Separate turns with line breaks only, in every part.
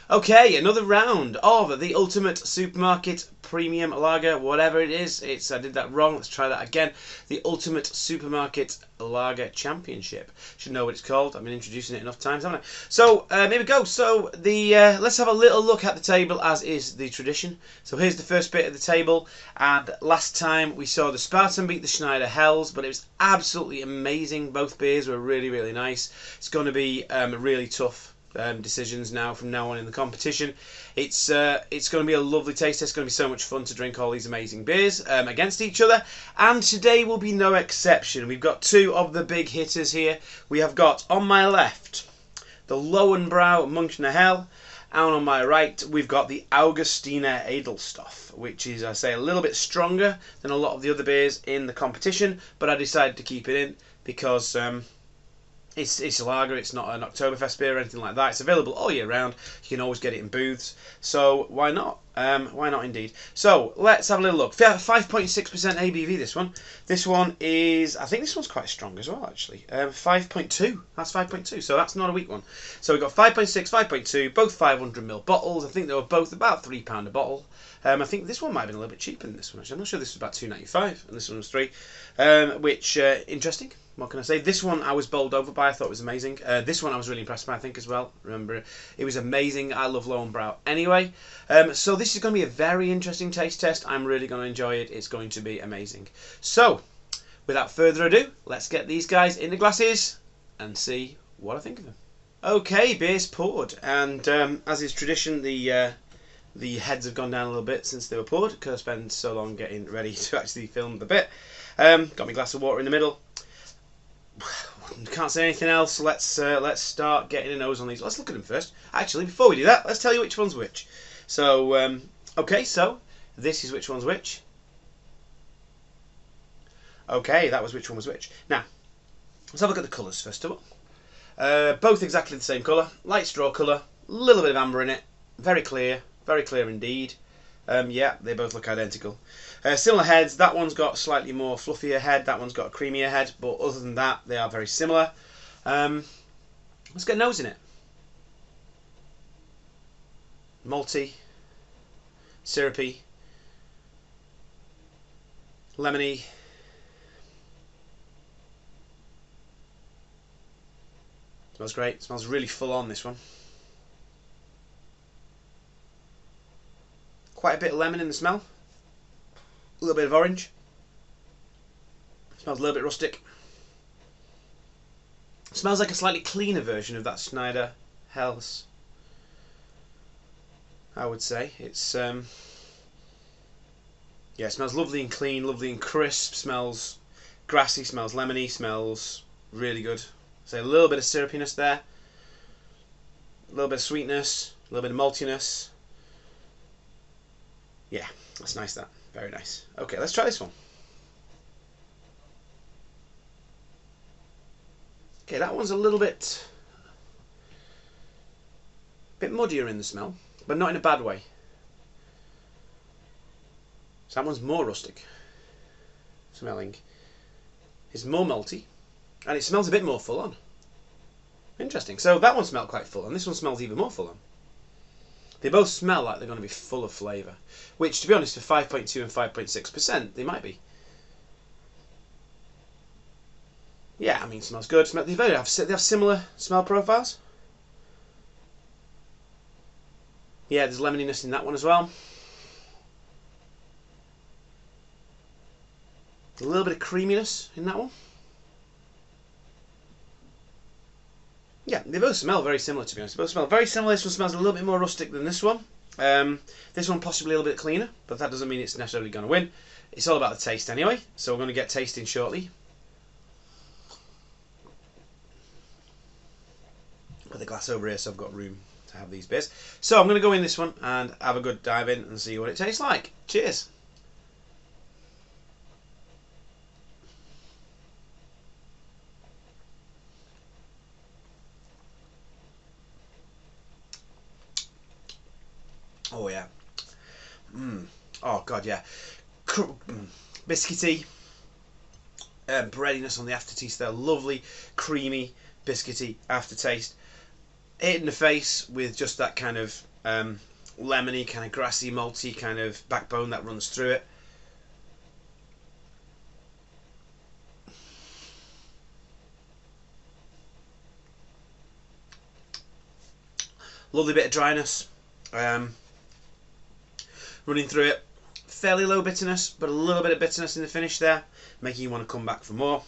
Okay, another round of the Ultimate Supermarket Premium Lager, whatever it is. I did that wrong. Let's try that again. The Ultimate Supermarket Lager Championship. Should know what it's called. I've been introducing it enough times, haven't I? So here we go. So let's have a little look at the table, as is the tradition. So here's the first bit of the table, and last time we saw the Spartan beat the Schneider Hells, but it was absolutely amazing. Both beers were really, really nice. It's going to be really tough decisions from now on in the competition. It's going to be a lovely taste. It's going to be so much fun to drink all these amazing beers against each other, and today will be no exception. We've got two of the big hitters here. We have got on my left the Lowenbrau Münchner Hell, and on my right we've got the Augustiner Edelstoff, which is, I say, a little bit stronger than a lot of the other beers in the competition, but I decided to keep it in because it's a lager. It's not an Oktoberfest beer or anything like that. It's available all year round. You can always get it in booths. So why not? Why not indeed? So let's have a little look. 5.6% ABV this one. This one is, I think this one's quite strong as well actually. 5.2. That's 5.2. So that's not a weak one. So we've got 5.6, 5.2, both 500ml bottles. I think they were both about £3 a bottle. I think this one might have been a little bit cheaper than this one actually. I'm not sure. This was about £2.95 and this one was £3. Which interesting. What can I say? This one I was bowled over by. I thought it was amazing. This one I was really impressed by, I think, as well. Remember, it was amazing. I love Lowenbrau anyway. So this is going to be a very interesting taste test. I'm really going to enjoy it. It's going to be amazing. So, without further ado, let's get these guys in the glasses and see what I think of them. Okay, beer's poured. And as is tradition, the heads have gone down a little bit since they were poured, because I spent so long getting ready to actually film the bit. Got my glass of water in the middle. Can't say anything else. Let's start getting a nose on these. Let's look at them first. Actually, before we do that, let's tell you which one's which. So, okay, so this is which one's which. Okay, that was which one was which. Now, let's have a look at the colours first of all. Both exactly the same colour. Light straw colour, a little bit of amber in it. Very clear indeed. Yeah, they both look identical. Similar heads. That one's got slightly more fluffier head. That one's got a creamier head. But other than that, they are very similar. Let's get a nose in it. Malty, syrupy, lemony. Smells great. Smells really full on, this one. Quite a bit of lemon in the smell. A little bit of orange. Smells a little bit rustic. Smells like a slightly cleaner version of that Schneider Hells, I would say. It's yeah, it smells lovely and clean, lovely and crisp. Smells grassy, smells lemony, smells really good. So a little bit of syrupiness there, a little bit of sweetness, a little bit of maltiness. Yeah, that's nice, that. Very nice. Okay, let's try this one. Okay, that one's a little bit muddier in the smell, but not in a bad way. So that one's more rustic smelling. It's more malty, and it smells a bit more full on. Interesting. So that one smelled quite full on. This one smells even more full on. They both smell like they're going to be full of flavour, which, to be honest, for 5.2 and 5.6%, they might be. Yeah, I mean, smells good. They have similar smell profiles. Yeah, there's lemoniness in that one as well. A little bit of creaminess in that one. Yeah, they both smell very similar, to be honest. They both smell very similar. This one smells a little bit more rustic than this one. This one possibly a little bit cleaner, but that doesn't mean it's necessarily going to win. It's all about the taste anyway, so we're going to get tasting shortly. Put the glass over here so I've got room to have these beers. So I'm going to go in this one and have a good dive in and see what it tastes like. Cheers! Oh yeah. Oh god, yeah. Biscuity. Breadiness on the aftertaste there. Lovely, creamy, biscuity aftertaste. hit in the face with just that kind of lemony, kind of grassy, malty kind of backbone that runs through it. Lovely bit of dryness running through it. Fairly low bitterness, but a little bit of bitterness in the finish there, making you want to come back for more.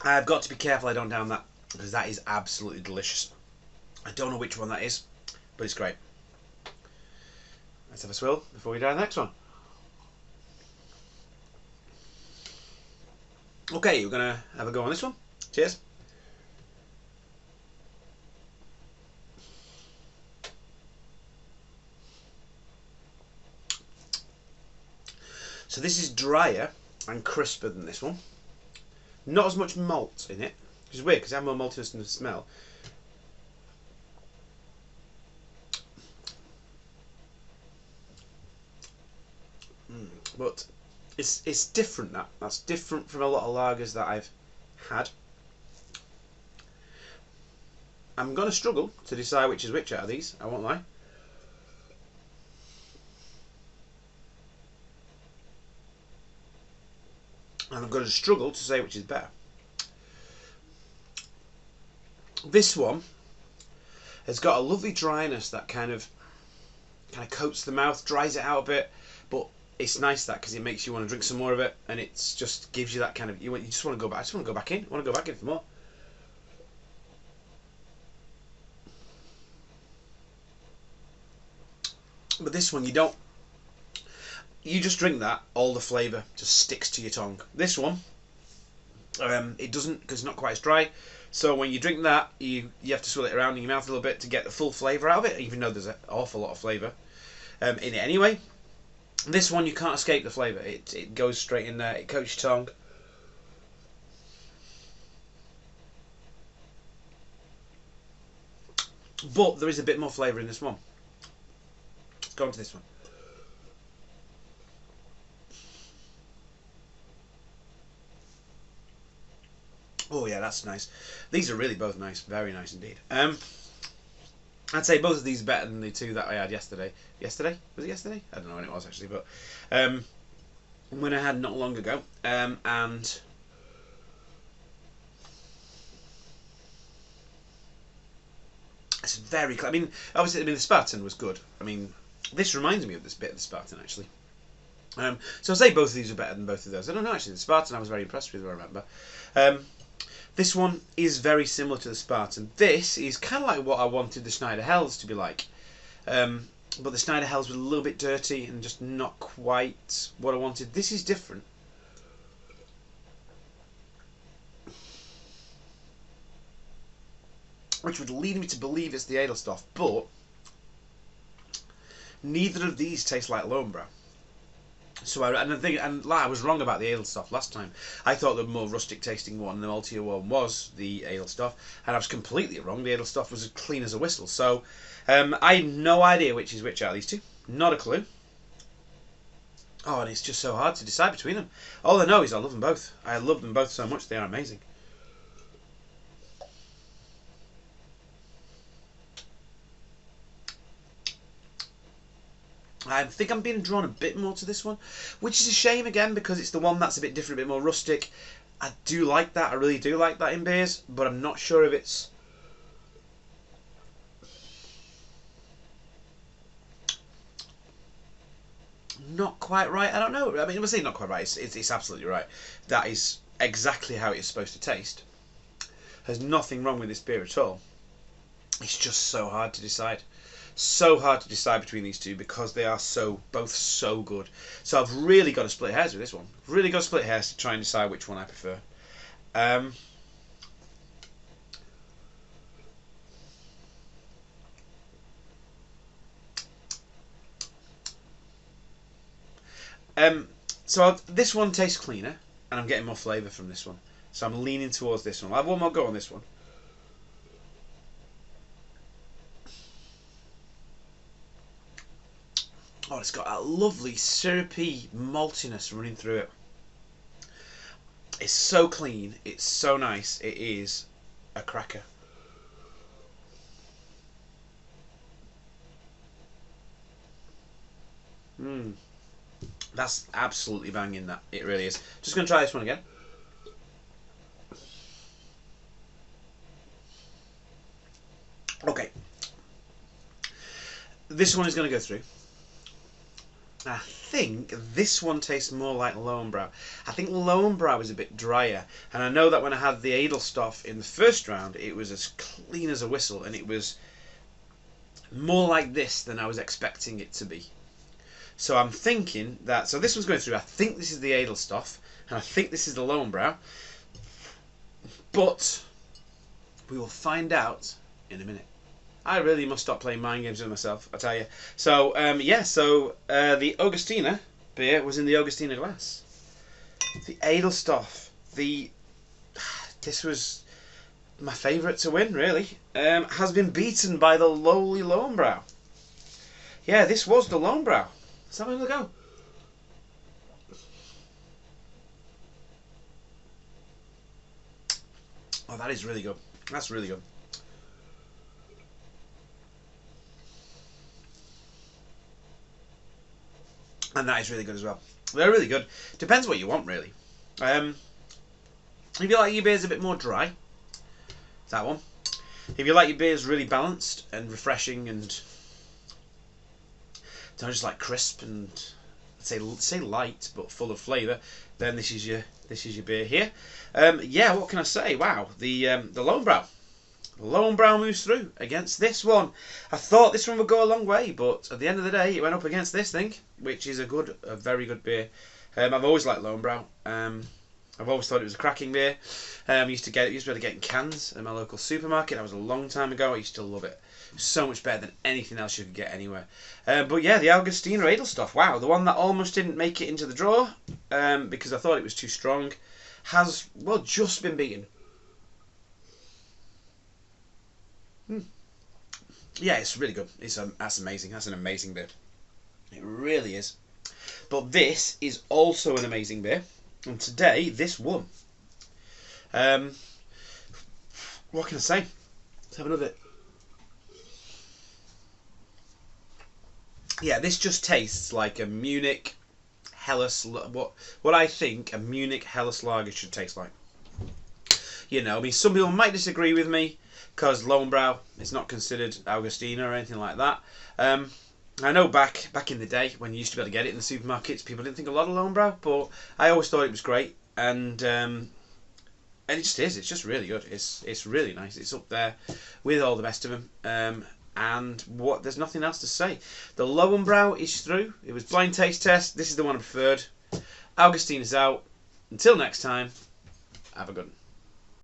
I've got to be careful I don't down that, because that is absolutely delicious. I don't know which one that is, but it's great. Let's have a swill before we try the next one. Okay, we're going to have a go on this one. Cheers. So this is drier and crisper than this one. Not as much malt in it, which is weird because I have more maltiness in the smell. But it's different. That's different from a lot of lagers that I've had. I'm going to struggle to decide which is which out of these, I won't lie. And I'm going to struggle to say which is better. This one has got a lovely dryness that kind of coats the mouth, dries it out a bit, but it's nice that because it makes you want to drink some more of it, and it just gives you that kind of you just want to go back. I just want to go back in. I want to go back in for more. But this one, you don't. You just drink that, all the flavour just sticks to your tongue. This one, it doesn't, because it's not quite as dry. So when you drink that, you have to swirl it around in your mouth a little bit to get the full flavour out of it, even though there's an awful lot of flavour in it anyway. This one, you can't escape the flavour. It goes straight in there. It coats your tongue. But there is a bit more flavour in this one. Let's go on to this one. Oh yeah, that's nice. These are really both nice, very nice indeed. I'd say both of these are better than the two that I had yesterday. Yesterday? Was it yesterday? I don't know when it was actually, but when I had not long ago. And it's very. I mean, obviously, the Spartan was good. I mean, this reminds me of this bit of the Spartan actually. So I'll say both of these are better than both of those. I don't know actually. The Spartan I was very impressed with, I remember. This one is very similar to the Spartan. This is kind of like what I wanted the Schneider Hells to be like. But the Schneider Hells were a little bit dirty and just not quite what I wanted. This is different. Which would lead me to believe it's the Edelstoff, but neither of these taste like Lowenbrau. So I was wrong about the Edelstoff last time. I thought the more rustic tasting one, the maltier one, was the Edelstoff, and I was completely wrong. The Edelstoff was as clean as a whistle. So I have no idea which is which out of these two. Not a clue. Oh, and it's just so hard to decide between them. All I know is I love them both. I love them both so much. They are amazing. I think I'm being drawn a bit more to this one, which is a shame again because it's the one that's a bit different, a bit more rustic. I do like that, I really do like that in beers, but I'm not sure if it's... not quite right, I don't know. I mean, we'll say not quite right, it's absolutely right. That is exactly how it's supposed to taste. There's nothing wrong with this beer at all. It's just so hard to decide. So hard to decide between these two because they are both so good. So I've really got to split hairs with this one. Really got to split hairs to try and decide which one I prefer. So this one tastes cleaner, and I'm getting more flavour from this one. So I'm leaning towards this one. I'll have one more go on this one. Oh, it's got that lovely syrupy maltiness running through it. It's so clean. It's so nice. It is a cracker. That's absolutely banging. That it really is. Just gonna try this one again. Okay. This one is gonna go through. I think this one tastes more like Lowenbrau. I think Lowenbrau is a bit drier, and I know that when I had the Edelstoff in the first round, it was as clean as a whistle, and it was more like this than I was expecting it to be. So I'm thinking that, so this one's going through, I think this is the Edelstoff, and I think this is the Lowenbrau, but we will find out in a minute. I really must stop playing mind games with myself, I tell you. So, yeah, so the Augustiner beer was in the Augustiner glass. The Edelstoff, this was my favourite to win, really, has been beaten by the lowly Lowenbrau. Yeah, this was the Lowenbrau. Let's have a go. Oh, that is really good. That's really good. And that is really good as well. They're really good. Depends what you want, really. If you like your beers a bit more dry, that one. If you like your beers really balanced and refreshing and don't just like crisp and say light but full of flavour, then this is your beer here. Yeah, what can I say? Wow, the Lowenbrau. Lowenbrau moves through against this one. I thought this one would go a long way, but at the end of the day, it went up against this thing, which is a very good beer. I've always liked Lowenbrau. I've always thought it was a cracking beer. Used to be able to get in cans in my local supermarket. That was a long time ago. I used to love it. So much better than anything else you could get anywhere. But yeah, the Augustiner Edelstoff. Wow, the one that almost didn't make it into the draw because I thought it was too strong, has just been beaten. Yeah, it's really good. That's amazing. That's an amazing beer. It really is. But this is also an amazing beer, and today this won. What can I say? Let's have another. Yeah, this just tastes like a Munich Helles. What I think a Munich Helles lager should taste like. You know, I mean, some people might disagree with me because Lowenbrau is not considered Augustiner or anything like that. I know back in the day when you used to be able to get it in the supermarkets, people didn't think a lot of Lowenbrau, but I always thought it was great, and it just is. It's just really good. It's really nice. It's up there with all the best of them. And there's nothing else to say. The Lowenbrau is through. It was blind taste test. This is the one I preferred. Augustine is out. Until next time, have a good one.